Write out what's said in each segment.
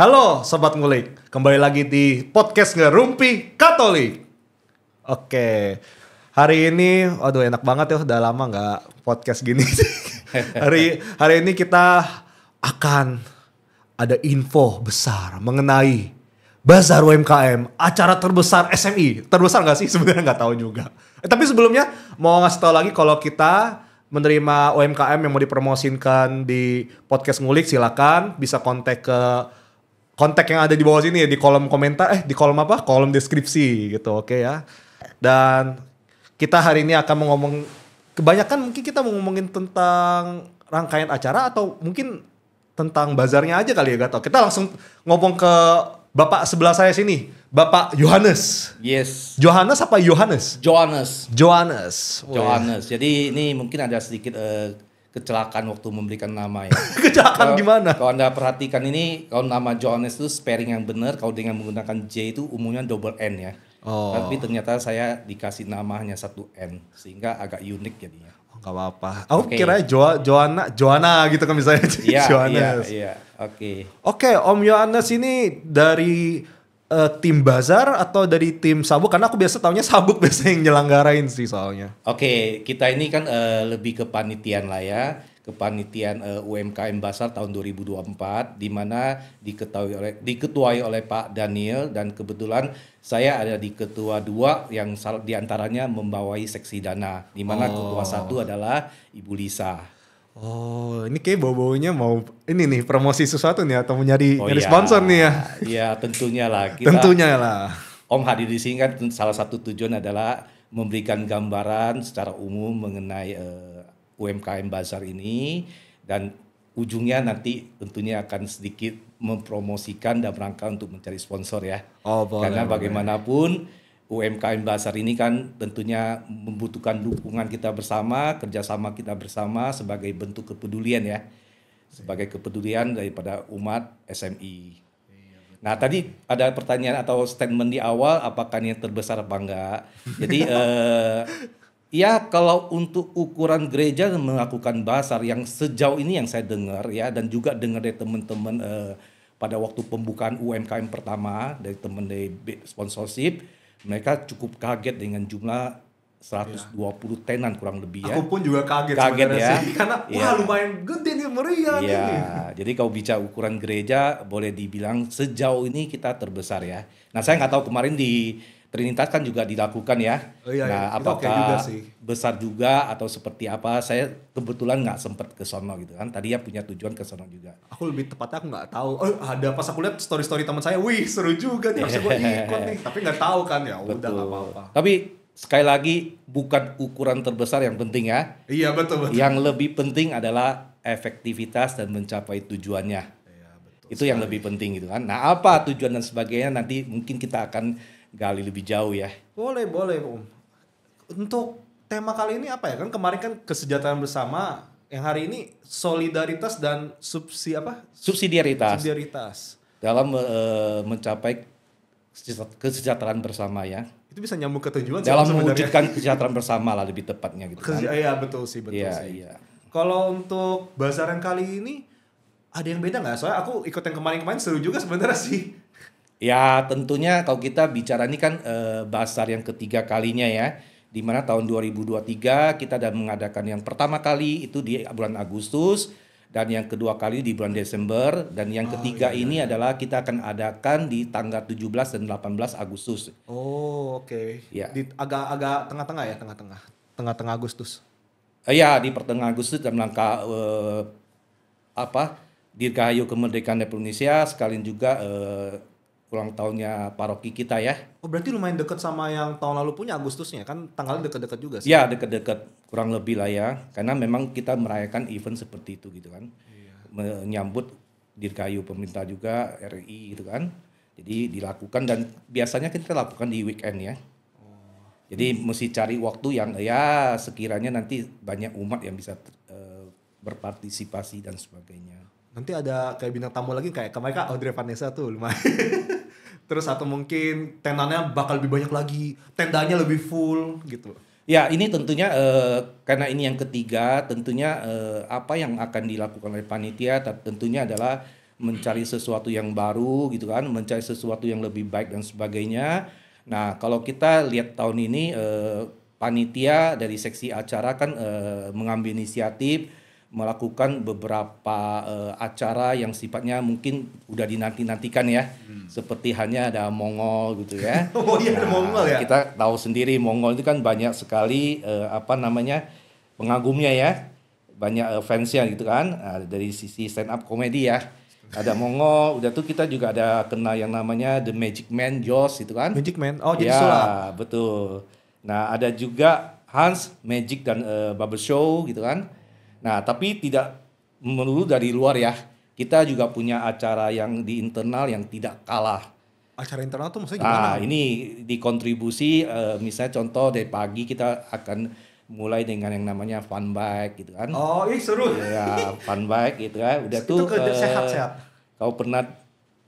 Halo Sobat Ngulik, kembali lagi di podcast Ngerumpi Katolik. Oke, hari ini, aduh enak banget ya, udah lama nggak podcast gini. hari ini kita akan ada info besar mengenai Bazar UMKM, acara terbesar SMI. Terbesar nggak sih? Sebenarnya nggak tahu juga. Tapi sebelumnya mau ngasih tahu lagi kalau kita menerima UMKM yang mau dipromosinkan di podcast Ngulik, silakan bisa kontak yang ada di bawah sini ya, di kolom komentar, di kolom apa? Kolom deskripsi gitu, oke ya. Dan kita hari ini akan kebanyakan mungkin kita mau ngomongin tentang rangkaian acara atau mungkin tentang bazarnya aja kali ya, gak tau. Kita langsung ngomong ke Bapak sebelah saya sini, Bapak Yohanes. Yes. Johannes apa Yohanes? Johannes. Johannes. Jadi ini mungkin ada sedikit kecelakaan waktu memberikan nama ya. Kecelakaan gimana? Kalau Anda perhatikan ini, kalau nama Johannes itu spelling yang benar, kalau dengan menggunakan J itu umumnya double N ya. Oh. Tapi ternyata saya dikasih nama hanya satu N, sehingga agak unik jadinya. Gak apa-apa. Aku kira Joanna gitu kan misalnya. Iya. Oke, Om Yohanes ini dari tim Bazar atau dari tim Sabuk? Karena aku biasa taunya Sabuk biasa yang nyelenggarain sih soalnya. Oke, kita ini kan lebih ke panitian lah ya. Kepanitian UMKM Bazar tahun 2024 di mana diketuai oleh Pak Daniel, dan kebetulan saya ada di ketua 2 yang diantaranya membawai seksi dana, di mana ketua 1 adalah Ibu Lisa. Oh, ini kayak bau-baunya mau ini nih promosi sesuatu nih atau mau nyari sponsor nih ya? Iya, tentunya lah. Tentunya lah. Om hadir di sini kan salah satu tujuan adalah memberikan gambaran secara umum mengenai UMKM Bazar ini, dan ujungnya nanti tentunya akan sedikit mempromosikan dan rangka untuk mencari sponsor ya. Oh, boleh. Karena bagaimanapun UMKM Bazar ini kan tentunya membutuhkan dukungan kita bersama, kerjasama kita bersama sebagai bentuk kepedulian ya. Sebagai kepedulian daripada umat SMI. Nah tadi ada pertanyaan atau statement di awal, apakah ini terbesar apa enggak. Jadi ya kalau untuk ukuran gereja melakukan bazar yang sejauh ini yang saya dengar ya, dan juga dengar dari teman-teman pada waktu pembukaan UMKM pertama dari teman dari sponsorship, mereka cukup kaget dengan jumlah 120 tenan kurang lebih ya. Aku pun juga kaget ya sih. Karena lumayan gede nih, meriah nih. Jadi kalau bicara ukuran gereja boleh dibilang sejauh ini kita terbesar ya. Nah saya nggak tahu kemarin di Trinitas kan juga dilakukan ya. Nah apakah besar juga atau seperti apa? Saya kebetulan nggak sempat ke sono gitu kan. Tadi ya punya tujuan ke sono juga. Aku lebih tepatnya aku nggak tahu. Ada pas aku lihat story teman saya, wih seru juga nih, harusnya gue ikut nih. Tapi nggak tahu kan ya. Udah nggak apa-apa. Tapi sekali lagi bukan ukuran terbesar yang penting ya. Iya betul. Yang lebih penting adalah efektivitas dan mencapai tujuannya. Iya, betul itu sekali. Yang lebih penting gitu kan. Nah apa tujuan dan sebagainya nanti mungkin kita akan gali lebih jauh ya. Boleh Om. Untuk tema kali ini apa ya? Kan kemarin kan kesejahteraan bersama, yang hari ini solidaritas dan subsidiaritas. Dalam mencapai kesejahteraan bersama ya. Itu bisa nyambung ke tujuan dalam mewujudkan kesejahteraan bersama lah lebih tepatnya gitu kan. Iya betul sih. Iya. Kalau untuk bazaran kali ini ada yang beda nggak? Soalnya aku ikut yang kemarin seru juga sebenarnya sih. Ya tentunya kalau kita bicara ini kan bazar yang ketiga kalinya ya, di mana tahun 2023 kita sudah mengadakan yang pertama kali itu di bulan Agustus, dan yang kedua kali di bulan Desember, dan yang ketiga ini adalah kita akan adakan di tanggal 17 dan 18 Agustus. Oh oke. Ya. Di agak tengah-tengah ya, tengah-tengah Agustus. Iya di pertengahan Agustus dalam rangka Dirgahayu Kemerdekaan Republik Indonesia, sekalian juga ulang tahunnya paroki kita ya. Oh berarti lumayan dekat sama yang tahun lalu punya Agustusnya kan, tanggalnya dekat-dekat juga sih. Ya dekat-dekat kurang lebih lah ya, karena memang kita merayakan event seperti itu gitu kan. Iya. Menyambut Dirgahayu pemerintah juga RI gitu kan. Jadi dilakukan dan biasanya kita lakukan di weekend ya. Jadi mesti cari waktu yang ya sekiranya nanti banyak umat yang bisa berpartisipasi dan sebagainya. Nanti ada kayak bintang tamu lagi kayak kemarin Kak Audrey Vanessa tuh lumayan. Terus atau mungkin tendanya bakal lebih banyak lagi, tendanya lebih full gitu. Ya ini tentunya karena ini yang ketiga, tentunya apa yang akan dilakukan oleh panitia tentunya adalah mencari sesuatu yang baru gitu kan, mencari sesuatu yang lebih baik dan sebagainya. Nah, kalau kita lihat tahun ini panitia dari seksi acara kan mengambil inisiatif melakukan beberapa acara yang sifatnya mungkin udah dinanti-nantikan ya. Seperti hanya ada Mongol gitu ya. Oh iya, ada Mongol ya. Kita tahu sendiri Mongol itu kan banyak sekali pengagumnya ya. Banyak fansnya gitu kan. Dari sisi stand up comedy ya. Ada Mongol, udah tuh kita juga ada kenal yang namanya The Magic Man Joss gitu kan. Magic Man, oh jadi ya, sulap. Betul. Nah ada juga Hans Magic dan Bubble Show gitu kan. Nah tapi tidak melulu dari luar ya. Kita juga punya acara yang di internal yang tidak kalah. Acara internal tuh maksudnya gimana? Nah ini dikontribusi misalnya contoh dari pagi kita akan mulai dengan yang namanya fun bike gitu kan. Oh, seru. Ya, fun bike gitu kan. Udah Itu tuh sehat-sehat. Kau pernah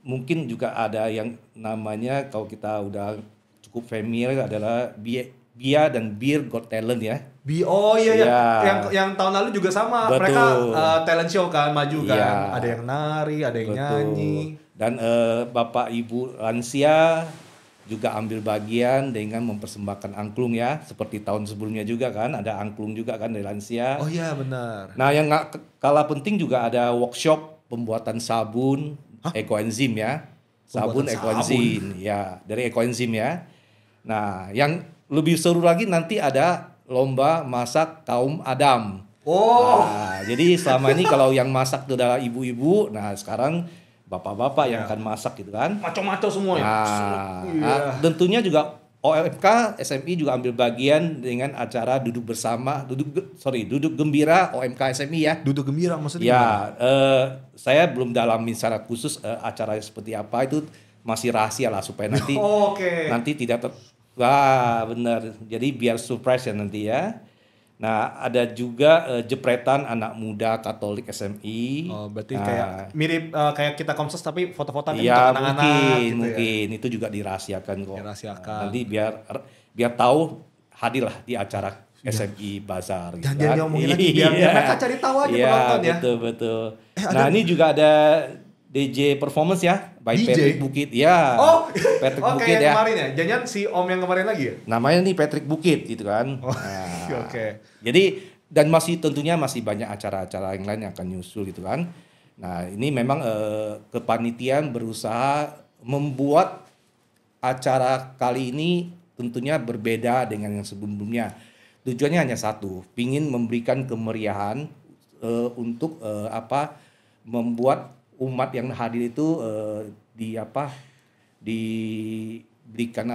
mungkin juga ada yang namanya kalau kita udah cukup familiar adalah Bia dan Beer Got Talent ya. Oh iya ya. Ya. Yang tahun lalu juga sama. Betul. Mereka talent show kan, maju kan. Ya. Ada yang nari, ada yang Betul. nyanyi. Dan Bapak Ibu lansia juga ambil bagian dengan mempersembahkan angklung ya, seperti tahun sebelumnya juga kan ada angklung juga kan dari lansia. Oh iya benar. Nah yang nggak kalah penting juga ada workshop pembuatan sabun ekoenzim ya, sabun ekoenzim ya dari ekoenzim ya. Nah yang lebih seru lagi nanti ada lomba masak kaum Adam. Oh. Nah, jadi selama ini kalau yang masak itu adalah ibu-ibu, nah sekarang bapak-bapak yang akan masak gitu kan. Maco-maco semua ya. Nah, tentunya juga OMK SMI juga ambil bagian dengan acara duduk gembira OMK SMI ya. Duduk gembira maksudnya Ya, saya belum dalamin secara khusus acara seperti apa itu masih rahasia lah supaya nanti nanti tidak wah benar. Jadi biar surprise ya nanti ya. Nah, ada juga jepretan anak muda Katolik SMI. Oh, berarti kayak mirip kayak kita Komsos tapi foto-fotoan ya, untuk anak-anak gitu mungkin itu juga dirahasiakan kok. Dirahasiakan. Nanti biar tahu hadirlah di acara SMI Bazar gitu Jangan kan. ngomongin lagi biar mereka cari tahu aja penonton ya. Betul. Nah, ini juga ada DJ performance ya, by DJ? Patrick Bukit. Ya. Oh, Patrick Bukit Bukit yang ya. kemarin ya. Jangan si Om yang kemarin lagi ya? Namanya nih Patrick Bukit gitu kan. Oke. Jadi dan tentunya masih banyak acara-acara yang lain yang akan nyusul gitu kan. Nah, ini memang kepanitiaan berusaha membuat acara kali ini tentunya berbeda dengan yang sebelumnya. Tujuannya hanya satu, pingin memberikan kemeriahan untuk membuat umat yang hadir itu diberikan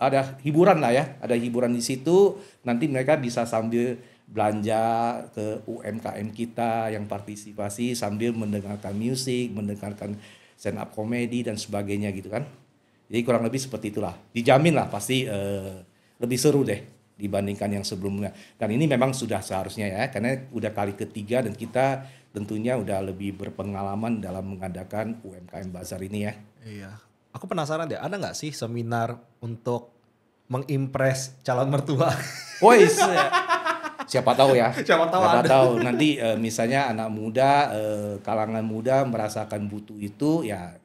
ada hiburan lah ya, ada hiburan di situ, nanti mereka bisa sambil belanja ke UMKM kita yang partisipasi sambil mendengarkan musik, mendengarkan stand up comedy dan sebagainya gitu kan. Jadi kurang lebih seperti itulah, dijamin lah pasti lebih seru deh dibandingkan yang sebelumnya. Dan ini memang sudah seharusnya ya, karena udah kali ketiga dan kita tentunya udah lebih berpengalaman dalam mengadakan UMKM Bazar ini ya. Iya. Aku penasaran deh, ada nggak sih seminar untuk mengimpress calon mertua? Woi, siapa tahu ya. Siapa tahu nanti misalnya anak muda, kalangan muda merasakan butuh itu ya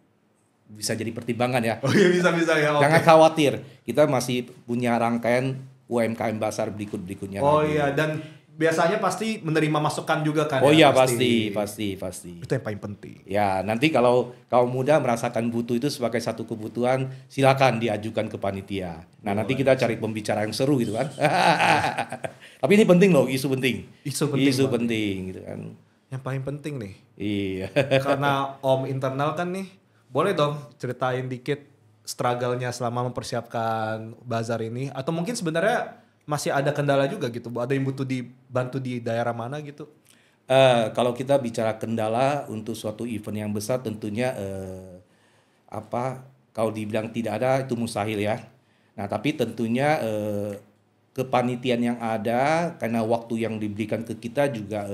bisa jadi pertimbangan ya. Oh iya bisa ya. Okay. Jangan khawatir, kita masih punya rangkaian UMKM Bazar berikutnya. Oh lagi. Iya, dan biasanya pasti menerima masukan juga kan? Oh iya pasti. Itu yang paling penting. Ya nanti kalau kaum muda merasakan butuh itu sebagai satu kebutuhan, silakan diajukan ke panitia. Nah nanti kita cari pembicara yang seru gitu kan. Tapi ini penting loh, isu penting gitu kan. Yang paling penting nih. Iya. Karena Om internal kan nih, boleh dong ceritain dikit struggle-nya selama mempersiapkan bazar ini, atau mungkin sebenarnya masih ada kendala juga gitu, ada yang butuh dibantu di daerah mana gitu? Kalau kita bicara kendala untuk suatu event yang besar tentunya kalau dibilang tidak ada itu mustahil ya. Nah tapi tentunya kepanitiaan yang ada karena waktu yang diberikan ke kita juga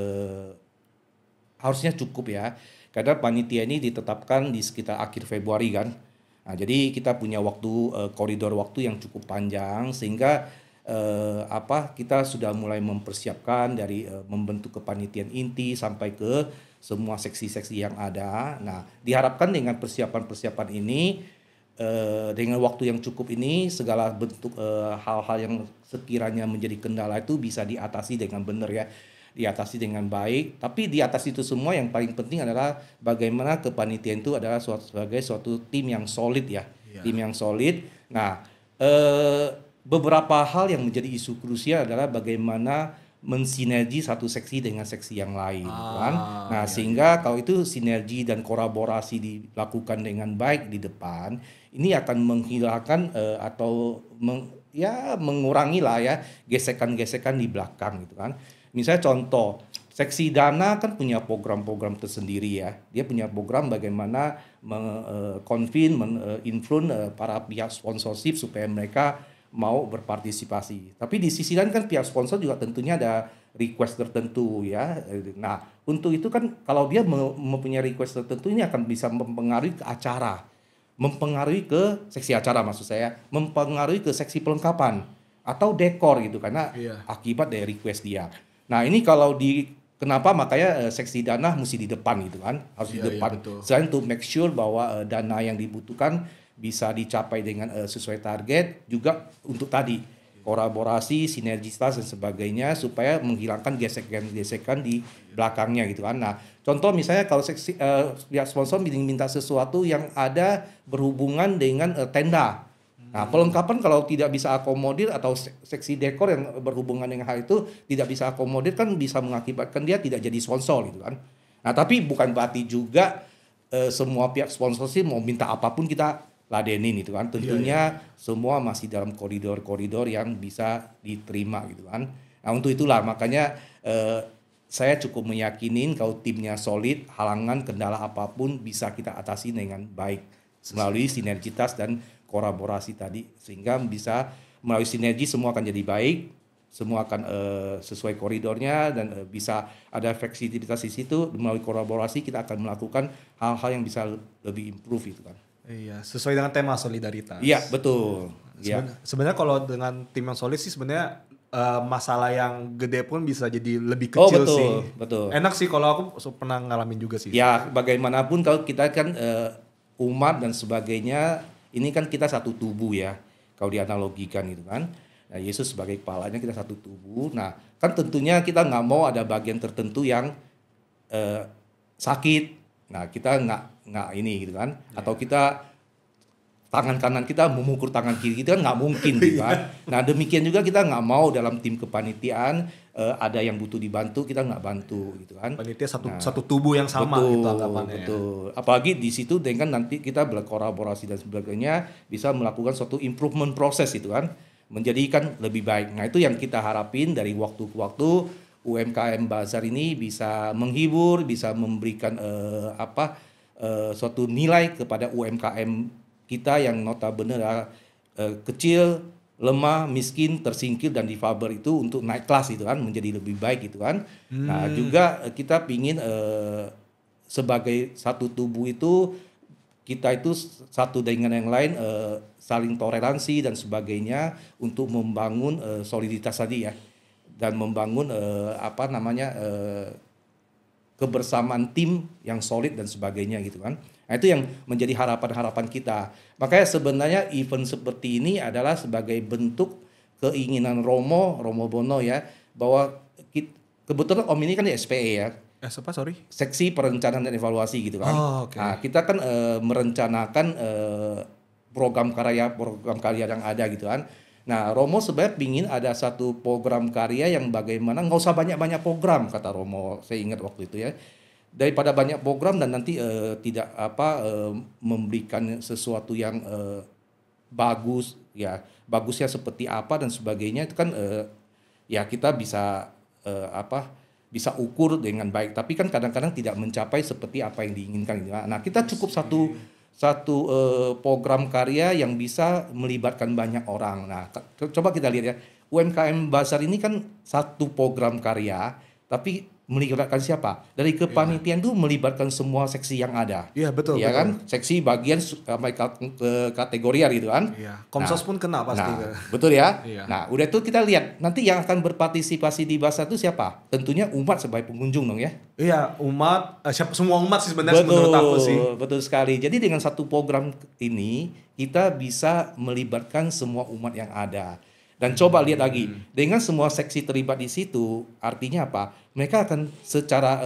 harusnya cukup ya. Karena panitia ini ditetapkan di sekitar akhir Februari kan. Nah, jadi kita punya waktu koridor waktu yang cukup panjang sehingga kita sudah mulai mempersiapkan dari membentuk kepanitiaan inti sampai ke semua seksi-seksi yang ada. Nah, diharapkan dengan persiapan-persiapan ini dengan waktu yang cukup ini segala bentuk hal-hal yang sekiranya menjadi kendala itu bisa diatasi dengan benar ya, diatasi dengan baik. Tapi di atas itu semua yang paling penting adalah bagaimana kepanitiaan itu adalah sebagai suatu tim yang solid ya, tim yang solid. Nah, beberapa hal yang menjadi isu krusial adalah bagaimana mensinergi satu seksi dengan seksi yang lain, kan? Nah, sehingga kalau itu sinergi dan kolaborasi dilakukan dengan baik di depan, ini akan menghilangkan atau mengurangi lah ya gesekan-gesekan di belakang gitu kan. Misalnya contoh, seksi dana kan punya program-program tersendiri ya. Dia punya program bagaimana influence para pihak sponsorship supaya mereka mau berpartisipasi. Tapi di sisi lain kan pihak sponsor juga tentunya ada request tertentu ya. Nah, untuk itu kan kalau dia mempunyai request tertentu ini akan bisa mempengaruhi ke acara. Mempengaruhi ke seksi acara maksud saya, mempengaruhi ke seksi pelengkapan atau dekor gitu karena akibat dari request dia. Nah, ini kalau kenapa makanya seksi dana mesti di depan gitu kan, harus di depan. Selain to make sure bahwa dana yang dibutuhkan bisa dicapai dengan sesuai target, juga untuk tadi kolaborasi, sinergitas dan sebagainya supaya menghilangkan gesekan-gesekan di belakangnya gitu kan. Nah, contoh misalnya kalau pihak sponsor minta sesuatu yang ada berhubungan dengan tenda. Nah, pelengkapan kalau tidak bisa akomodir atau seksi dekor yang berhubungan dengan hal itu tidak bisa akomodir kan bisa mengakibatkan dia tidak jadi sponsor gitu kan. Nah, tapi bukan berarti juga semua pihak sponsorship mau minta apapun kita ladenin itu kan. Tentunya semua masih dalam koridor-koridor yang bisa diterima gitu kan. Nah, untuk itulah makanya saya cukup meyakinin kalau timnya solid, halangan kendala apapun bisa kita atasi dengan baik melalui sinergitas dan kolaborasi tadi, sehingga bisa melalui sinergi semua akan jadi baik, semua akan sesuai koridornya dan bisa ada fleksibilitas di situ. Melalui kolaborasi kita akan melakukan hal-hal yang bisa lebih improve itu kan. Iya, sesuai dengan tema solidaritas. Iya, betul. Sebenarnya kalau dengan tim yang solid sih sebenarnya masalah yang gede pun bisa jadi lebih kecil sih. Betul. Enak sih kalau aku pernah ngalamin juga sih. Ya, bagaimanapun kalau kita kan umat dan sebagainya, ini kan kita satu tubuh ya. Kalau dianalogikan gitu kan. Nah, Yesus sebagai kepalanya kita satu tubuh. Nah, kan tentunya kita nggak mau ada bagian tertentu yang sakit. Nah, kita nggak ini gitu kan. Atau kita tangan kanan kita memukul tangan kiri kita kan nggak mungkin gitu kan. Nah, demikian juga kita nggak mau dalam tim kepanitiaan ada yang butuh dibantu kita nggak bantu gitu kan. Panitia satu tubuh yang sama gitu anggapannya. Betul. Apalagi di situ dengan nanti kita berkolaborasi dan sebagainya bisa melakukan suatu improvement proses itu kan, menjadikan lebih baik. Nah, itu yang kita harapin dari waktu ke waktu UMKM Bazar ini bisa menghibur, bisa memberikan suatu nilai kepada UMKM kita yang notabene kecil, lemah, miskin, tersingkir dan difabel itu untuk naik kelas itu kan, menjadi lebih baik gitu kan. Nah, juga kita pingin sebagai satu tubuh itu kita itu satu dengan yang lain saling toleransi dan sebagainya untuk membangun soliditas tadi ya, dan membangun kebersamaan tim yang solid dan sebagainya gitu kan. Nah, itu yang menjadi harapan-harapan kita. Makanya sebenarnya event seperti ini adalah sebagai bentuk keinginan Romo Bono ya, bahwa kebetulan Om ini kan di SPE ya. Seksi Perencanaan dan Evaluasi gitu kan. Okay. Nah, kita kan merencanakan program karya yang ada gitu kan. Nah, Romo sebenarnya pingin ada satu program karya yang bagaimana nggak usah banyak-banyak program, kata Romo. Saya ingat waktu itu ya. Daripada banyak program dan nanti tidak memberikan sesuatu yang bagus ya, bagusnya seperti apa dan sebagainya itu kan ya kita bisa bisa ukur dengan baik, tapi kan kadang-kadang tidak mencapai seperti apa yang diinginkan. Nah, kita cukup satu program karya yang bisa melibatkan banyak orang. Nah, coba kita lihat ya, UMKM Bazar ini kan satu program karya, tapi melibatkan siapa? Dari kepanitiaan itu melibatkan semua seksi yang ada. Iya, betul. Iya betul. kan? Seksi bagian sampai kategorian gitu kan. Iya. Komsos pun kena pasti. Nah, betul ya. Iya. Nah, udah itu kita lihat nanti yang akan berpartisipasi di Basar itu siapa? Tentunya umat sebagai pengunjung dong ya. Iya, umat, semua umat sih sebenarnya menurut aku sih. Betul sekali. Jadi dengan satu program ini kita bisa melibatkan semua umat yang ada. Dan coba lihat lagi, dengan semua seksi terlibat di situ, artinya apa? Mereka akan secara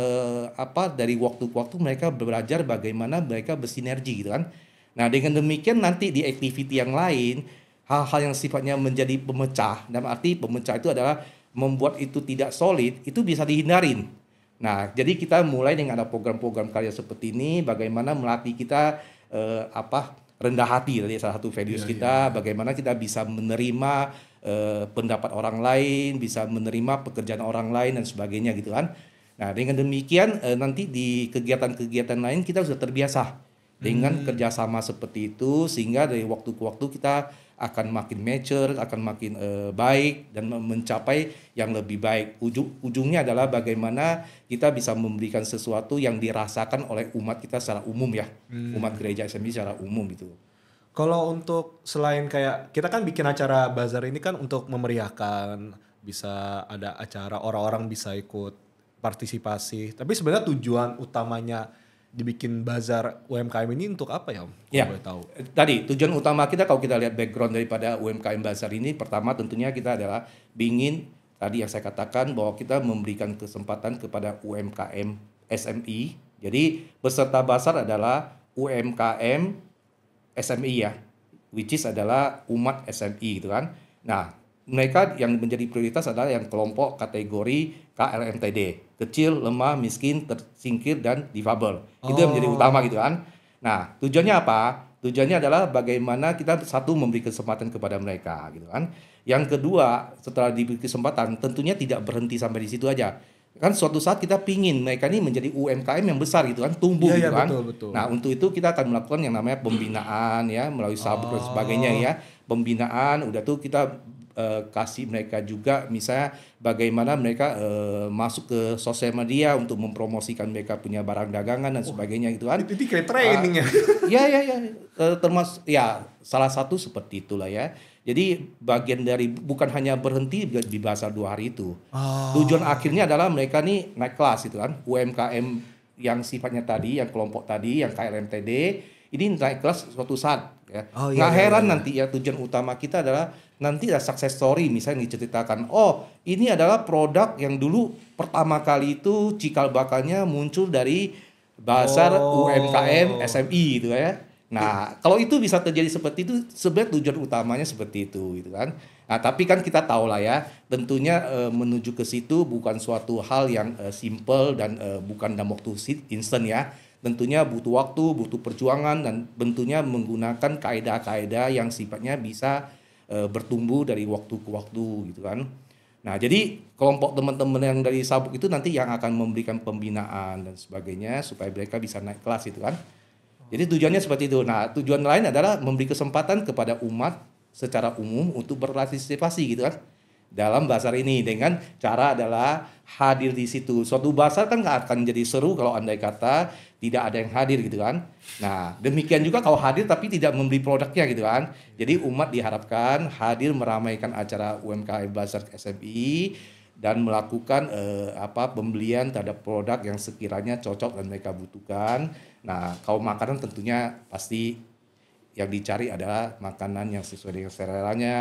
dari waktu ke waktu mereka belajar bagaimana mereka bersinergi gitu kan. Nah, dengan demikian nanti di activity yang lain, hal-hal yang sifatnya menjadi pemecah, dalam arti pemecah itu adalah membuat itu tidak solid, itu bisa dihindarin. Nah, jadi kita mulai dengan ada program-program karya seperti ini, bagaimana melatih kita rendah hati, tadi salah satu values kita, bagaimana kita bisa menerima pendapat orang lain, bisa menerima pekerjaan orang lain dan sebagainya gitu kan. Nah, dengan demikian nanti di kegiatan-kegiatan lain kita sudah terbiasa dengan kerjasama seperti itu, sehingga dari waktu ke waktu kita akan makin mature, akan makin baik dan mencapai yang lebih baik. Ujungnya adalah bagaimana kita bisa memberikan sesuatu yang dirasakan oleh umat kita secara umum ya, umat gereja SMI secara umum gitu. Kalau untuk selain kayak kita kan bikin acara bazar ini kan untuk memeriahkan, bisa ada acara orang-orang bisa ikut partisipasi. Tapi sebenarnya tujuan utamanya dibikin bazar UMKM ini untuk apa ya Om? Ya, Boleh tahu. tadi tujuan utama kita kalau kita lihat background daripada UMKM Bazar ini, pertama tentunya kita adalah ingin tadi yang saya katakan bahwa kita memberikan kesempatan kepada UMKM SMI. Jadi peserta Bazar adalah UMKM SMI ya, which is adalah umat SMI gitu kan. Nah, mereka yang menjadi prioritas adalah yang kelompok kategori KLMTD, kecil, lemah, miskin, tersingkir, dan difabel. Itu yang menjadi utama gitu kan. Nah, tujuannya apa? Tujuannya adalah bagaimana kita satu memberi kesempatan kepada mereka gitu kan. Yang kedua, setelah diberi kesempatan, tentunya tidak berhenti sampai di situ aja. Kan suatu saat kita pingin mereka ini menjadi UMKM yang besar gitu kan, tumbuh gitu kan. Betul. Nah, untuk itu kita akan melakukan yang namanya pembinaan ya, melalui sabuk dan sebagainya ya. Pembinaan, udah tuh kita kasih mereka juga misalnya bagaimana mereka masuk ke sosial media untuk mempromosikan mereka punya barang dagangan dan sebagainya gitu kan. Itu kayak training ya. Termasuk ya salah satu seperti itulah ya. Jadi bagian dari bukan hanya berhenti di Bazar 2 hari itu. Tujuan akhirnya adalah mereka nih naik kelas gitu kan. UMKM yang sifatnya tadi, yang kelompok tadi, yang KLMTD, ini naik kelas suatu saat ya. Nggak heran nanti ya, tujuan utama kita adalah nanti ada success story misalnya diceritakan. Oh, ini adalah produk yang dulu pertama kali itu cikal bakalnya muncul dari Bazar UMKM SMI gitu ya. Nah, kalau itu bisa terjadi seperti itu, sebenarnya tujuan utamanya seperti itu, gitu kan. Nah, tapi kan kita tahu lah ya, tentunya menuju ke situ bukan suatu hal yang simple dan bukan dalam waktu instan ya. Tentunya butuh waktu, butuh perjuangan, dan tentunya menggunakan kaedah-kaedah yang sifatnya bisa bertumbuh dari waktu ke waktu, gitu kan. Nah, jadi kelompok teman-teman yang dari Sabuk itu nanti yang akan memberikan pembinaan dan sebagainya supaya mereka bisa naik kelas, itu kan. Jadi tujuannya seperti itu. Nah, tujuan lain adalah memberi kesempatan kepada umat secara umum untuk berpartisipasi gitu kan dalam bazar ini, dengan cara adalah hadir di situ. Suatu bazar kan nggak akan jadi seru kalau andai kata tidak ada yang hadir gitu kan. Nah, demikian juga kalau hadir tapi tidak membeli produknya gitu kan. Jadi umat diharapkan hadir meramaikan acara UMKM Bazar SMI dan melakukan pembelian terhadap produk yang sekiranya cocok dan mereka butuhkan. Nah, kalau makanan tentunya pasti yang dicari adalah makanan yang sesuai dengan seleranya.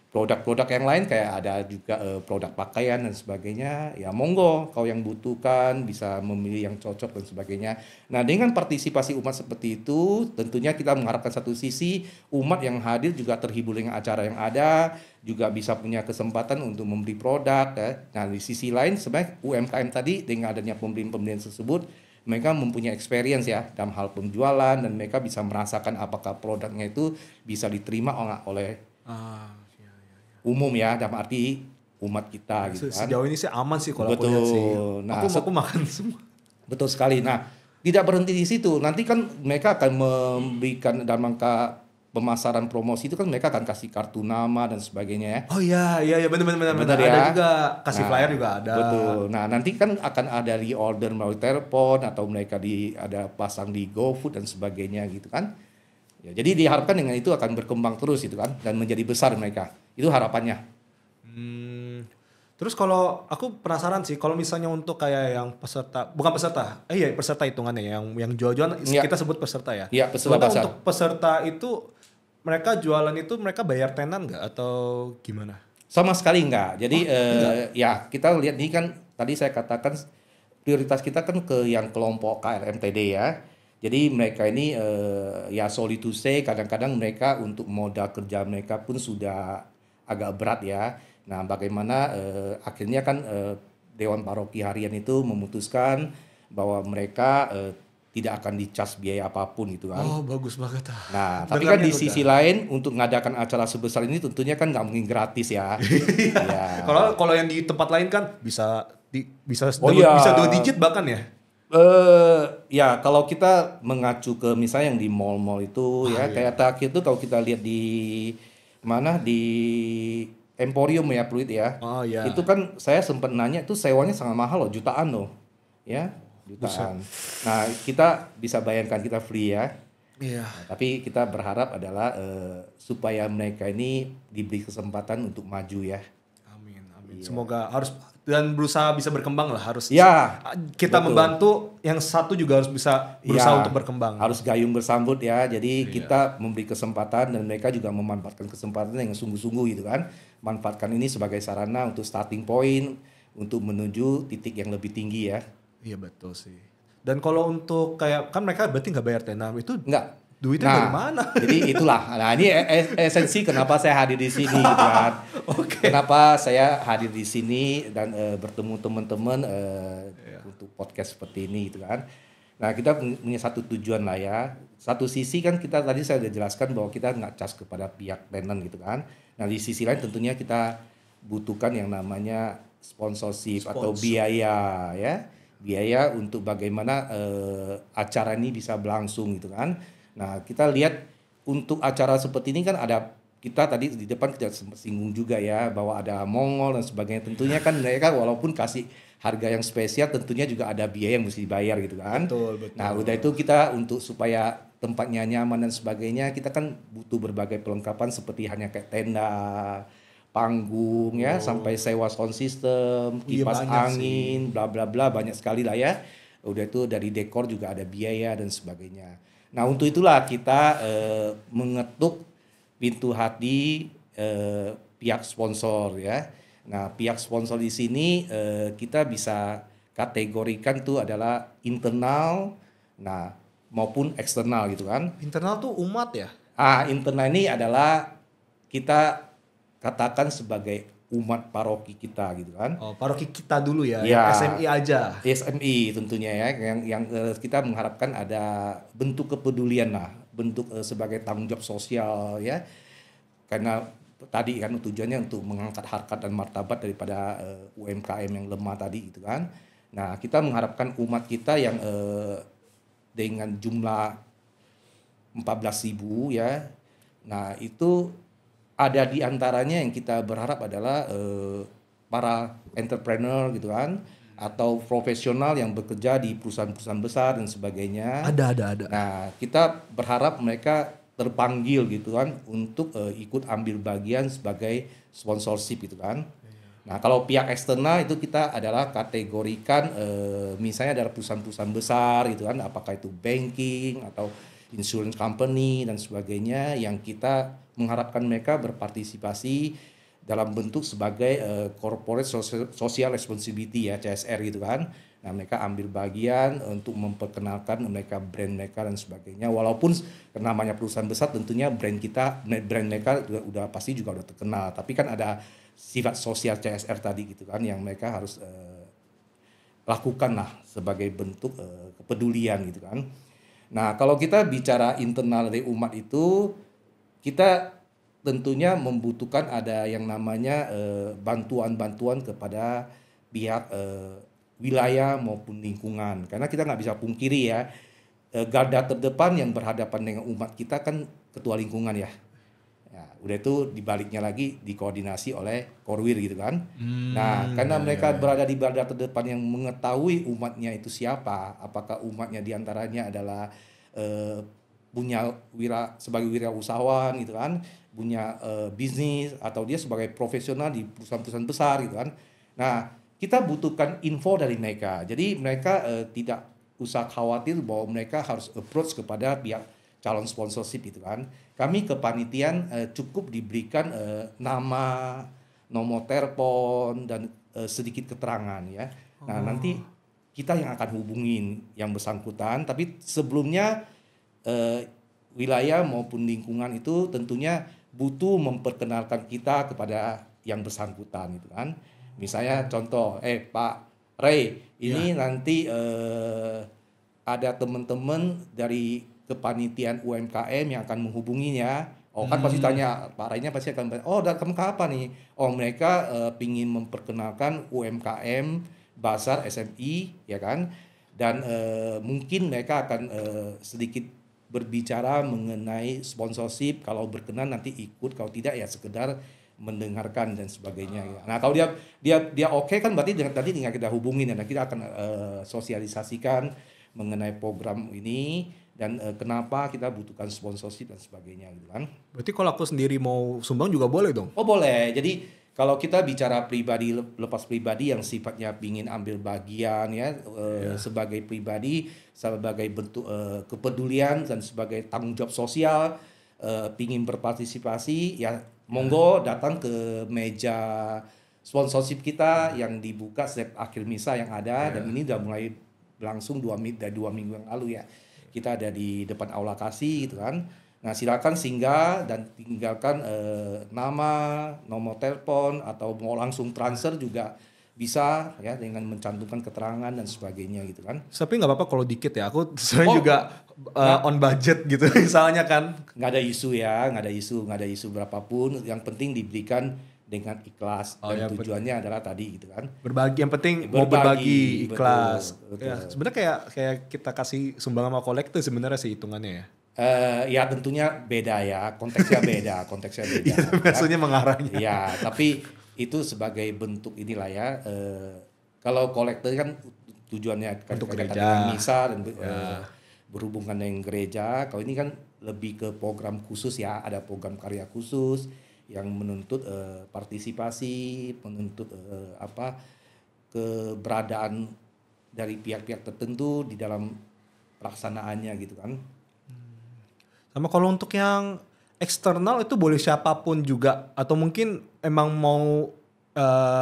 Produk-produk yang lain kayak ada juga produk pakaian dan sebagainya. Ya monggo, kalau yang butuhkan bisa memilih yang cocok dan sebagainya. Nah, dengan partisipasi umat seperti itu, tentunya kita mengharapkan satu sisi umat yang hadir juga terhibur dengan acara yang ada, juga bisa punya kesempatan untuk membeli produk ya. Nah, di sisi lain sebenarnya UMKM tadi dengan adanya pembelian-pembelian tersebut, mereka mempunyai experience ya dalam hal penjualan, dan mereka bisa merasakan apakah produknya itu bisa diterima oleh umum ya, dalam arti umat kita gitu kan. Sejauh ini sih aman sih kalau aku lihat sih. Nah, aku makan semua. Betul sekali. Nah, tidak berhenti di situ. Nanti kan mereka akan memberikan dalam rangka pemasaran promosi itu kan mereka akan kasih kartu nama dan sebagainya ya. Oh iya benar. Benar ya. Ada juga kasih flyer juga ada. Betul. Nah, nanti kan akan ada reorder melalui telepon atau mereka ada pasang di GoFood dan sebagainya gitu kan. Ya, jadi diharapkan dengan itu akan berkembang terus gitu kan dan menjadi besar mereka. Itu harapannya. Terus kalau aku penasaran sih, kalau misalnya untuk kayak yang peserta, bukan peserta, peserta hitungannya yang jual-jualan Ya. kita sebut peserta ya. Iya, peserta Sebenarnya pasar. untuk peserta itu mereka jualan itu mereka bayar tenan nggak atau gimana? Sama sekali enggak. Jadi ya kita lihat ini kan tadi saya katakan prioritas kita kan ke yang kelompok KRMTD ya. Jadi mereka ini ya sorry to say kadang-kadang mereka untuk modal kerja mereka pun sudah agak berat ya. Nah, bagaimana akhirnya kan Dewan Paroki Harian itu memutuskan bahwa mereka tidak akan dicas biaya apapun gitu kan. Oh, bagus banget. Nah, tapi Dengarnya kan di udah. sisi lain untuk mengadakan acara sebesar ini tentunya kan nggak mungkin gratis ya. Ya. Kalau yang di tempat lain kan bisa bisa Oh iya. bisa 2 digit bahkan ya. Ya kalau kita mengacu ke misalnya yang di mall-mall itu ya kayak terakhir itu kalau kita lihat di mana di Emporium ya Pluit ya. Oh iya. Itu kan saya sempat nanya itu sewanya sangat mahal loh, jutaan loh. Ya, jutaan. Nah, kita bisa bayangkan kita free ya. Iya. Nah, tapi kita berharap adalah supaya mereka ini diberi kesempatan untuk maju ya. Amin. Semoga harus dan berusaha bisa berkembang lah harus. Ya, Kita betul. membantu yang satu juga harus bisa berusaha Ya, untuk berkembang. harus gayung bersambut ya. Jadi kita memberi kesempatan dan mereka juga memanfaatkan kesempatan yang sungguh-sungguh gitu kan. Manfaatkan ini sebagai sarana untuk starting point untuk menuju titik yang lebih tinggi ya. Iya betul sih. Dan kalau untuk kayak kan mereka berarti nggak bayar tenan itu Enggak. duitnya dari mana? Jadi itulah. Nah, ini esensi kenapa saya hadir di sini gitu kan. Kenapa saya hadir di sini dan bertemu teman-teman untuk podcast seperti ini gitu kan. Nah, kita punya satu tujuan lah ya. Satu sisi kan kita tadi saya sudah jelaskan bahwa kita nggak cas kepada pihak tenan gitu kan. Nah, di sisi lain tentunya kita butuhkan yang namanya sponsorship atau biaya ya. Biaya untuk bagaimana acara ini bisa berlangsung gitu kan. Nah, kita lihat untuk acara seperti ini kan ada kita tadi di depan kita sempat singgung juga ya bahwa ada Mongol dan sebagainya. Tentunya kan mereka walaupun kasih harga yang spesial tentunya juga ada biaya yang mesti dibayar gitu kan. Betul. Nah, udah itu kita untuk supaya tempatnya nyaman dan sebagainya kita kan butuh berbagai perlengkapan seperti hanya kayak tenda, panggung ya sampai sewa sound system, kipas angin, bla bla bla banyak sekali lah ya. Udah itu dari dekor juga ada biaya dan sebagainya. Nah, untuk itulah kita mengetuk pintu hati pihak sponsor ya. Nah, pihak sponsor di sini kita bisa kategorikan itu adalah internal, nah maupun eksternal gitu kan. Internal tuh umat ya? Internal ini adalah kita katakan sebagai umat paroki kita gitu kan. Oh, paroki kita dulu ya, Ya. yang SMI aja. SMI tentunya ya yang kita mengharapkan ada bentuk kepedulian lah, bentuk sebagai tanggung jawab sosial ya. Karena tadi kan tujuannya untuk mengangkat harkat dan martabat daripada UMKM yang lemah tadi gitu kan. Nah, kita mengharapkan umat kita yang dengan jumlah 14.000 ya. Nah, itu ada di antaranya yang kita berharap adalah para entrepreneur gitu kan atau profesional yang bekerja di perusahaan-perusahaan besar dan sebagainya. Ada. Nah, kita berharap mereka terpanggil gitu kan untuk ikut ambil bagian sebagai sponsorship gitu kan. Nah, kalau pihak eksternal itu kita adalah kategorikan misalnya adalah perusahaan-perusahaan besar gitu kan, apakah itu banking atau insurance company dan sebagainya yang kita mengharapkan mereka berpartisipasi dalam bentuk sebagai corporate social responsibility ya CSR gitu kan. Nah, mereka ambil bagian untuk memperkenalkan mereka brand mereka dan sebagainya. Walaupun namanya perusahaan besar tentunya brand mereka udah pasti juga udah terkenal. Tapi kan ada sifat sosial CSR tadi gitu kan yang mereka harus lakukan lah sebagai bentuk kepedulian gitu kan. Nah, kalau kita bicara internal dari umat itu kita tentunya membutuhkan ada yang namanya bantuan-bantuan kepada pihak wilayah maupun lingkungan. Karena kita nggak bisa pungkiri ya, garda terdepan yang berhadapan dengan umat kita kan ketua lingkungan ya. Ya, udah itu dibaliknya lagi dikoordinasi oleh Korwil gitu kan. Nah, karena mereka berada di garda terdepan yang mengetahui umatnya itu siapa, apakah umatnya diantaranya adalah punya sebagai wirausahawan gitu kan, punya bisnis atau dia sebagai profesional di perusahaan-perusahaan besar gitu kan. Nah, kita butuhkan info dari mereka. Jadi mereka tidak usah khawatir bahwa mereka harus approach kepada pihak calon sponsorship itu kan. Kami kepanitiaan cukup diberikan nama, nomor telepon dan sedikit keterangan ya. Nah, nanti kita yang akan hubungin yang bersangkutan, tapi sebelumnya wilayah maupun lingkungan itu tentunya butuh memperkenalkan kita kepada yang bersangkutan itu kan. Misalnya contoh, Pak Ray, ini nanti ada teman-teman dari kepanitiaan UMKM yang akan menghubunginya. Oh kan pasti tanya, Pak Raynya pasti akan bertanya, oh datang ke apa nih? Oh mereka pingin memperkenalkan UMKM, Basar, SMI, ya kan? Dan mungkin mereka akan sedikit berbicara mengenai sponsorship, kalau berkenan nanti ikut, kalau tidak ya sekedar mendengarkan dan sebagainya. Nah kalau dia oke kan berarti nanti tinggal kita hubungin dan kita akan sosialisasikan mengenai program ini dan kenapa kita butuhkan sponsorship dan sebagainya gitu kan. Berarti kalau aku sendiri mau sumbang juga boleh dong? Oh boleh. Jadi kalau kita bicara pribadi, lepas pribadi yang sifatnya ingin ambil bagian ya sebagai pribadi, sebagai bentuk kepedulian dan sebagai tanggung jawab sosial, ingin berpartisipasi ya monggo datang ke meja sponsorship kita yang dibuka setiap akhir misa yang ada dan ini udah mulai berlangsung 2 minggu yang lalu ya. Kita ada di depan Aula Kasih gitu kan. Nah silakan singgah dan tinggalkan nama, nomor telepon atau mau langsung transfer juga bisa ya dengan mencantumkan keterangan dan sebagainya gitu kan. Tapi nggak apa-apa kalau dikit ya. Aku sebenarnya juga on budget gitu misalnya kan. Nggak ada isu ya, nggak ada isu berapapun. Yang penting diberikan dengan ikhlas dan tujuannya adalah tadi gitu kan. Berbagi, yang penting mau berbagi ikhlas. Betul. Ya, sebenarnya kayak kita kasih sumbangan sama kolektif sebenarnya sih hitungannya ya. Ya tentunya beda ya, konteksnya beda. Iya, maksudnya mengarahnya. Ya, tapi itu sebagai bentuk inilah ya. Kalau kolektor kan tujuannya untuk gereja, dengan misa dan berhubungan dengan gereja. Kalau ini kan lebih ke program khusus ya, ada program karya khusus yang menuntut partisipasi, menuntut keberadaan dari pihak-pihak tertentu di dalam pelaksanaannya gitu kan. Sama kalau untuk yang eksternal itu boleh siapapun juga atau mungkin emang mau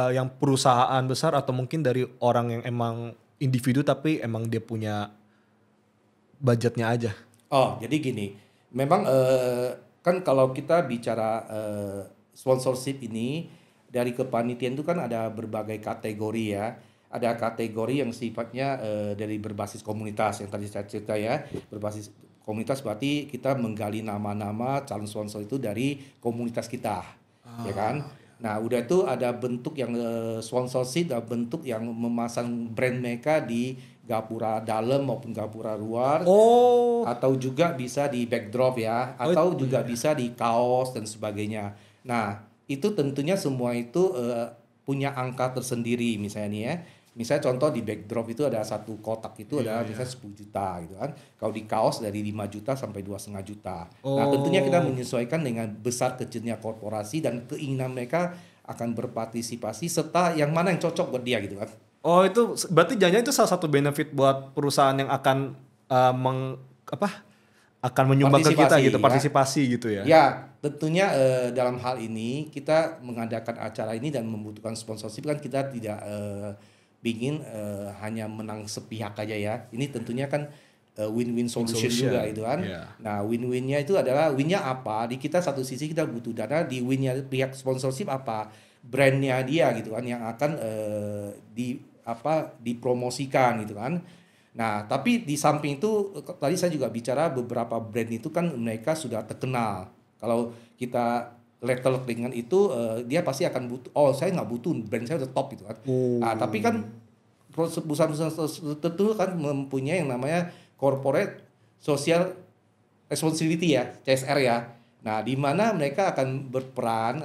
yang perusahaan besar atau mungkin dari orang yang emang individu tapi emang dia punya budgetnya aja. Oh jadi gini, memang kan kalau kita bicara sponsorship ini dari kepanitiaan itu kan ada berbagai kategori ya. Ada kategori yang sifatnya dari berbasis komunitas yang tadi saya cerita ya, berbasis komunitas berarti kita menggali nama-nama calon sponsor itu dari komunitas kita, ya kan? Nah, udah itu ada bentuk yang sponsorship, ada bentuk yang memasang brand mereka di gapura dalam maupun gapura luar, atau juga bisa di backdrop ya, atau juga bisa di kaos dan sebagainya. Nah, itu tentunya semua itu punya angka tersendiri misalnya nih ya. Misalnya contoh di backdrop itu ada satu kotak itu ada misalnya 10 juta gitu kan. Kalau di kaos dari 5 juta sampai 2,5 juta. Nah tentunya kita menyesuaikan dengan besar kecilnya korporasi dan keinginan mereka akan berpartisipasi serta yang mana yang cocok buat dia gitu kan. Oh itu berarti jangan itu salah satu benefit buat perusahaan yang akan akan menyumbang ke kita gitu, partisipasi gitu ya. Ya, tentunya dalam hal ini kita mengadakan acara ini dan membutuhkan sponsorship kan kita tidak ingin hanya menang sepihak aja ya. Ini tentunya kan win-win solution juga itu kan. Yeah. Nah, win-winnya itu adalah winnya apa? Di kita satu sisi kita butuh dana, di winnya pihak sponsorship apa? Brandnya dia gitu kan yang akan dipromosikan gitu kan. Nah, tapi di samping itu tadi saya juga bicara beberapa brand itu kan mereka sudah terkenal. Kalau kita level dengan itu dia pasti akan butuh. Oh, saya nggak butuh, brand saya udah top gitu kan. Nah, tapi kan perusahaan tertentu kan mempunyai yang namanya corporate social responsibility ya, CSR ya. Nah, di mana mereka akan berperan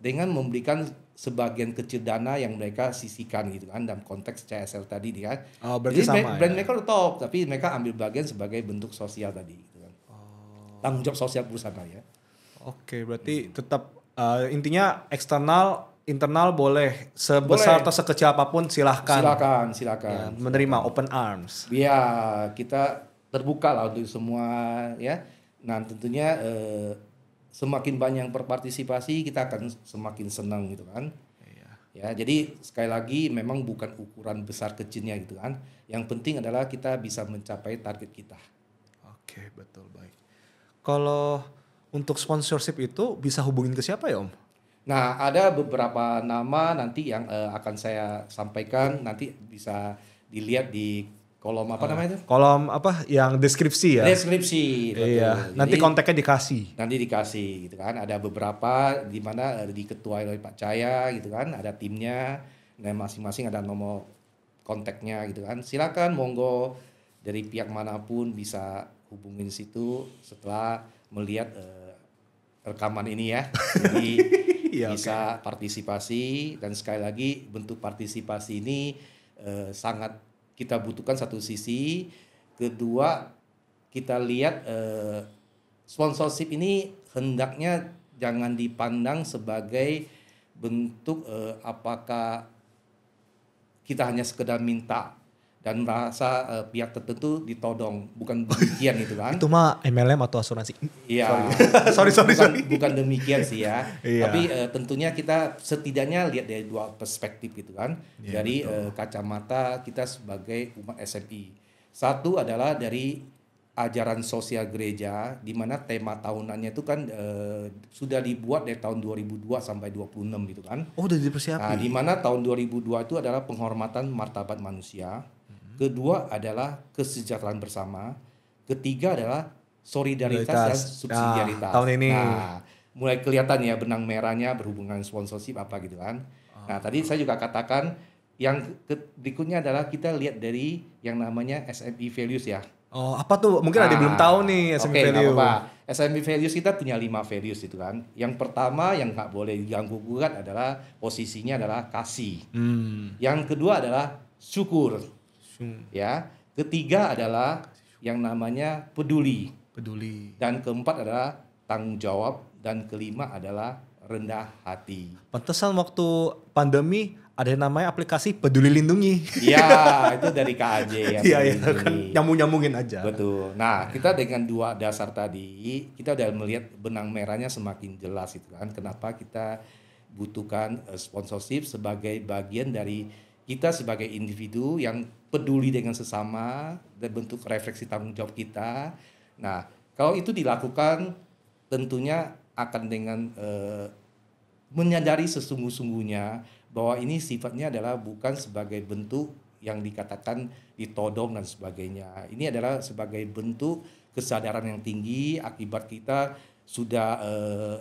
dengan memberikan sebagian kecil dana yang mereka sisihkan gitu kan dalam konteks CSR tadi dia. Oh, berarti Jadi sama brand ya. mereka udah top, tapi mereka ambil bagian sebagai bentuk sosial tadi gitu kan. Tanggung jawab sosial perusahaan ya. Oke, berarti tetap intinya eksternal, internal boleh sebesar atau sekecil apapun silahkan. Silakan. Ya, menerima open arms. Ya, kita terbuka lah untuk semua ya. Nah, tentunya semakin banyak yang berpartisipasi, kita akan semakin senang gitu kan. Iya. Ya, jadi sekali lagi memang bukan ukuran besar kecilnya gitu kan. Yang penting adalah kita bisa mencapai target kita. Oke, betul, baik. Kalau untuk sponsorship itu bisa hubungin ke siapa ya, Om? Nah, ada beberapa nama nanti yang akan saya sampaikan, nanti bisa dilihat di kolom apa namanya itu? Kolom apa yang deskripsi ya? Deskripsi, betul. Iya, nanti Jadi, kontaknya dikasih. nanti dikasih gitu kan. Ada beberapa di mana diketuai oleh Pak Cahya gitu kan, ada timnya, dan masing-masing ada nomor kontaknya gitu kan. Silakan monggo dari pihak manapun bisa hubungin situ setelah melihat rekaman ini ya. Jadi Iya, bisa partisipasi, dan sekali lagi bentuk partisipasi ini sangat kita butuhkan satu sisi. Kedua, kita lihat sponsorship ini hendaknya jangan dipandang sebagai bentuk apakah kita hanya sekedar minta dan merasa pihak tertentu ditodong, bukan demikian gitu kan. Itu mah MLM atau asuransi? Iya. Sorry. Bukan demikian sih ya. Iya. Tapi tentunya kita setidaknya lihat dari dua perspektif gitu kan. Iya, Dari kacamata kita sebagai umat SMI. Satu adalah dari ajaran sosial gereja, di mana tema tahunannya itu kan sudah dibuat dari tahun 2002 sampai 26 gitu kan. Oh, udah Nah, dipersiapin. di mana tahun 2002 itu adalah penghormatan martabat manusia. Kedua adalah kesejahteraan bersama. Ketiga adalah solidaritas dan subsidiaritas. Nah, tahun ini. Nah, mulai kelihatan ya benang merahnya berhubungan sponsorship apa gitu kan. Nah, tadi saya juga katakan yang berikutnya adalah kita lihat dari yang namanya SME values ya. Oh, apa tuh? Mungkin ada yang belum tahu nih SME Oke, nggak value. apa-apa. SME values kita punya 5 values itu kan. Yang pertama yang nggak boleh diganggu gugat adalah posisinya adalah kasih. Yang kedua adalah syukur. Ya. Ketiga adalah yang namanya peduli. Dan keempat adalah tanggung jawab, dan kelima adalah rendah hati. Pantesan waktu pandemi ada yang namanya aplikasi Peduli Lindungi. Ya, itu dari KAJ ya. Iya, kan nyambung-nyambungin aja. Betul. Nah, kita dengan dua dasar tadi, kita udah melihat benang merahnya semakin jelas itu kan. Kenapa kita butuhkan sponsorship sebagai bagian dari kita sebagai individu yang peduli dengan sesama dan bentuk refleksi tanggung jawab kita. Nah, kalau itu dilakukan tentunya akan dengan menyadari sesungguh-sungguhnya bahwa ini sifatnya adalah bukan sebagai bentuk yang dikatakan ditodong dan sebagainya. Ini adalah sebagai bentuk kesadaran yang tinggi akibat kita sudah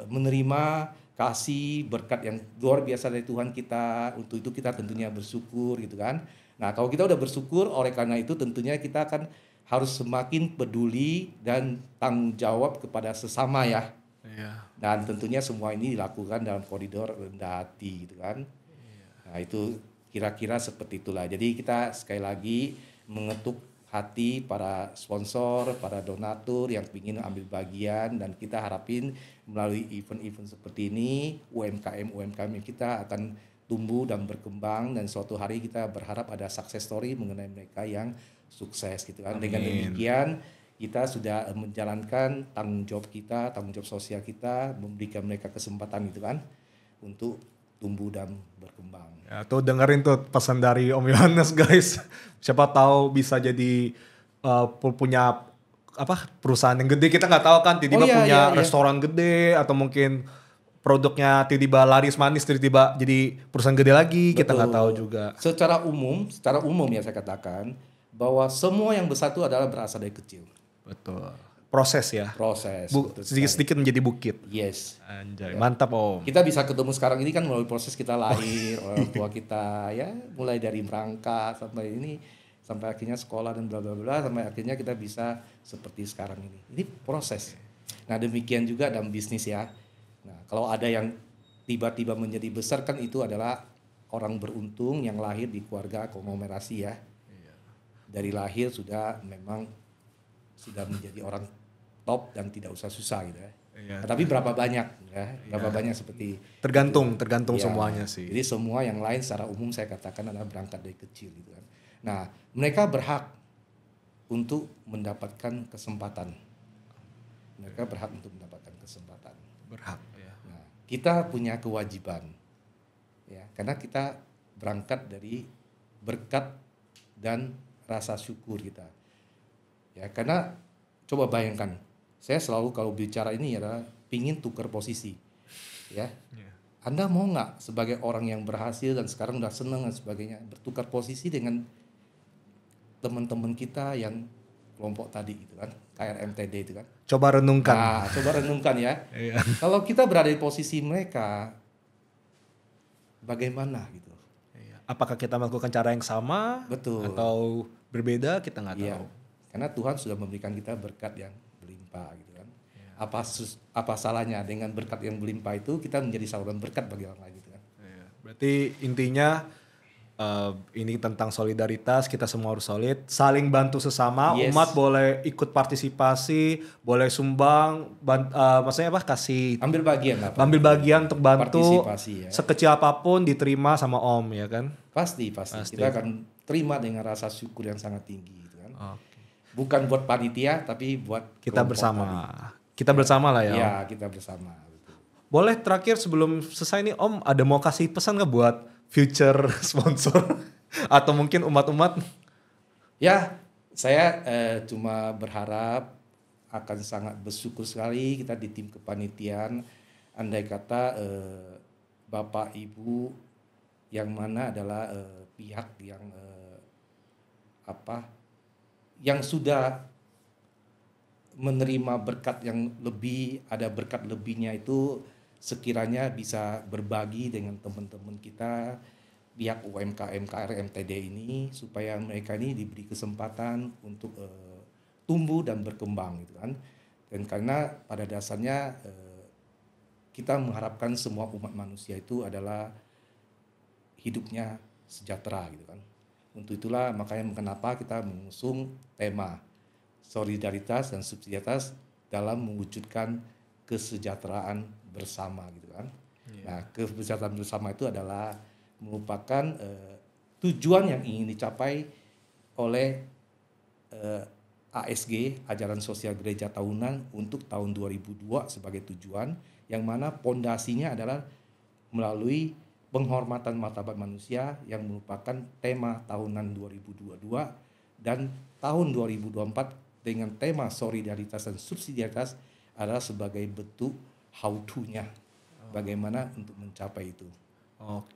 menerima kasih berkat yang luar biasa dari Tuhan kita. Untuk itu kita tentunya bersyukur gitu kan. Nah, kalau kita udah bersyukur, oleh karena itu tentunya kita akan harus semakin peduli dan tanggung jawab kepada sesama ya. Iya. Dan tentunya semua ini dilakukan dalam koridor rendah hati gitu kan. Nah, itu kira-kira seperti itulah. Jadi kita sekali lagi mengetuk hati para sponsor, para donatur yang ingin ambil bagian, dan kita harapin melalui event-event seperti ini UMKM kita akan tumbuh dan berkembang, dan suatu hari kita berharap ada success story mengenai mereka yang sukses gitu kan. Dengan demikian kita sudah menjalankan tanggung jawab kita, tanggung jawab sosial kita, memberikan mereka kesempatan gitu kan untuk tumbuh dan berkembang. Ya, tuh dengerin tuh pesan dari Om Yohanes guys. Siapa tahu bisa jadi punya apa perusahaan yang gede, kita nggak tahu kan, tiba-tiba punya restoran gede, atau mungkin produknya tiba-tiba laris manis, tiba-tiba jadi perusahaan gede lagi. Betul. Kita nggak tahu juga. Secara umum ya saya katakan bahwa semua yang besar itu adalah berasal dari kecil. Betul. Proses ya. Sedikit-sedikit menjadi bukit. Yes. Anjay, mantap Om. Kita bisa ketemu sekarang ini kan melalui proses kita lahir, orang tua kita ya, mulai dari merangkak sampai ini sampai akhirnya sekolah dan bla bla bla, sampai akhirnya kita bisa seperti sekarang ini. Ini proses. Nah demikian juga dalam bisnis ya. Nah kalau ada yang tiba-tiba menjadi besar kan itu adalah orang beruntung yang lahir di keluarga konglomerasi ya. Dari lahir memang sudah menjadi orang top dan tidak usah susah gitu ya. Nah, tapi berapa banyak ya? Berapa banyak seperti tergantung ya, semuanya sih. Jadi semua yang lain secara umum saya katakan adalah berangkat dari kecil gitu kan. Nah, mereka berhak untuk mendapatkan kesempatan. Mereka berhak untuk mendapatkan kesempatan. Berhak ya. Nah, kita punya kewajiban. Ya, karena kita berangkat dari berkat dan rasa syukur kita. Ya, karena coba bayangkan, saya selalu kalau bicara ini adalah pingin tukar posisi. Ya. Anda mau nggak sebagai orang yang berhasil dan sekarang udah seneng dan sebagainya bertukar posisi dengan teman-teman kita yang kelompok tadi gitu kan, KRMTD itu kan. Coba renungkan. Nah, coba renungkan ya. Kalau kita berada di posisi mereka, bagaimana gitu? Apakah kita melakukan cara yang sama? Betul. Atau berbeda? Kita nggak tahu. Karena Tuhan sudah memberikan kita berkat yang berlimpah gitu kan. Apa salahnya dengan berkat yang berlimpah itu kita menjadi saluran berkat bagi orang lain gitu kan. Berarti intinya ini tentang solidaritas, kita semua harus solid, saling bantu sesama, umat boleh ikut partisipasi, boleh sumbang, maksudnya apa? Kasih ambil bagian lah. Ambil bagian untuk bantu, ya. sekecil apapun diterima sama Om ya kan? Pasti. Kita akan terima dengan rasa syukur yang sangat tinggi gitu kan. Bukan buat panitia tapi buat kita bersama. Kita bersama lah ya. Iya, kita bersama. Betul. Boleh terakhir sebelum selesai nih Om, ada mau kasih pesan nggak buat future sponsor atau mungkin umat-umat? Ya, saya cuma berharap akan sangat bersyukur sekali kita di tim kepanitiaan. Andai kata Bapak Ibu yang mana adalah pihak yang sudah menerima berkat yang lebih, ada berkat lebihnya itu sekiranya bisa berbagi dengan teman-teman kita pihak UMKM KRMTD ini supaya mereka ini diberi kesempatan untuk tumbuh dan berkembang gitu kan. Dan karena pada dasarnya kita mengharapkan semua umat manusia itu adalah hidupnya sejahtera gitu kan. Untuk itulah makanya kenapa kita mengusung tema solidaritas dan subsidiaritas dalam mewujudkan kesejahteraan bersama gitu kan. Nah, kesejahteraan bersama itu adalah merupakan tujuan yang ingin dicapai oleh ASG, Ajaran Sosial Gereja Tahunan untuk tahun 2002 sebagai tujuan yang mana pondasinya adalah melalui penghormatan martabat manusia yang merupakan tema tahunan 2022 dan tahun 2024 dengan tema solidaritas dan subsidiaritas adalah sebagai bentuk how to-nya. Bagaimana untuk mencapai itu.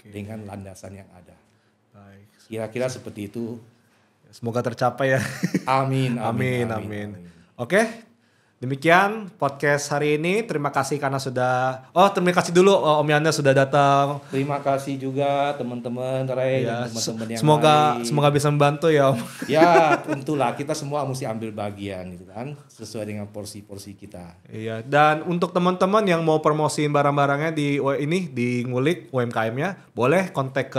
Dengan landasan yang ada. Baik. Kira-kira seperti itu. Semoga tercapai ya. Amin. Oke. Demikian podcast hari ini. Terima kasih karena sudah... terima kasih dulu Om Yana sudah datang. Terima kasih juga teman-teman Ray dan teman-teman yang lain. Semoga bisa membantu ya Om. Ya tentulah kita semua mesti ambil bagian gitu kan. Sesuai dengan porsi-porsi kita. Iya. Dan untuk teman-teman yang mau promosiin barang-barangnya di Ngulik UMKM-nya, boleh kontak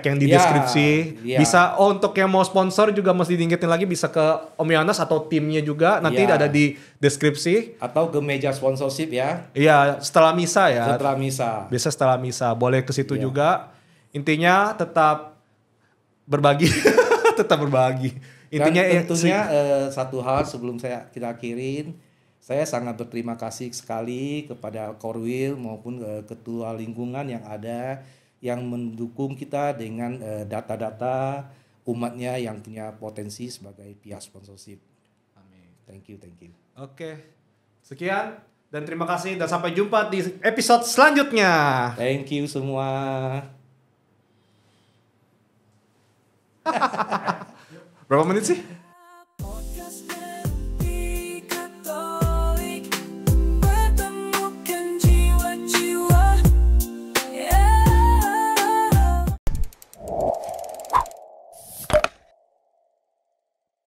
yang di deskripsi. Bisa untuk yang mau sponsor juga mesti diingetin lagi bisa ke Om Yohanes atau timnya juga nanti ada di deskripsi atau ke meja sponsorship ya. Iya, setelah misa ya. Setelah misa. Bisa setelah misa, boleh ke situ juga. Intinya tetap berbagi, tetap berbagi. Intinya dan tentunya satu hal sebelum kita akhirin, saya sangat berterima kasih sekali kepada Korwil maupun ketua lingkungan yang ada yang mendukung kita dengan data-data umatnya yang punya potensi sebagai pihak sponsorship. Amin. Thank you. Oke. Sekian dan terima kasih dan sampai jumpa di episode selanjutnya. Thank you semua. Berapa menit sih?